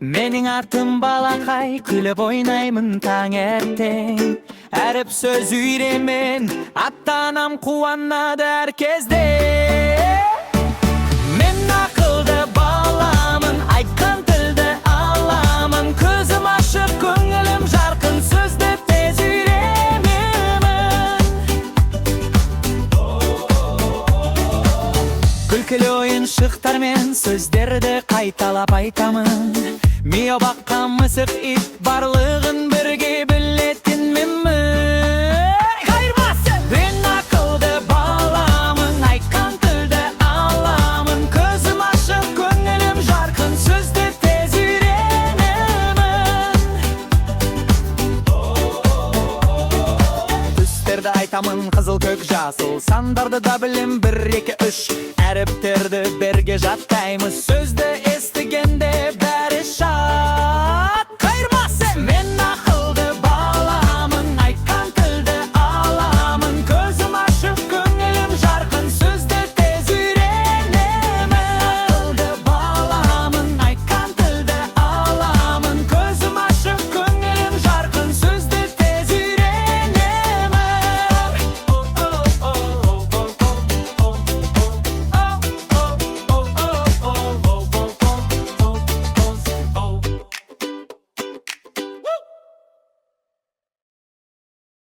Mening atım balakay, külüp oynayımın tаңертең. Әріп сөз үйремен, ата-анам қуанады herkeste. Мен ақылды баламын, айтқан тілді аламын. Көзім ашық, көңілім жарқын, сөзді тез үйренемін. Күлкілі ойыншықтармен сөздерді қайталап айтамын. Мио баққа мысық ит барлығын бірге білетін менмін. Қайырмасын! Мен ақылды баламын, айтқан тілді аламын. Көзім ашық, көңілім жарқын, сөзді тез үйренемін. Түстерді айтамын, қызыл, көк, жасыл. Сандарды да білем, 1, 2, 3. Әріптерді бірге жаттаймыз. Сөзді естігенде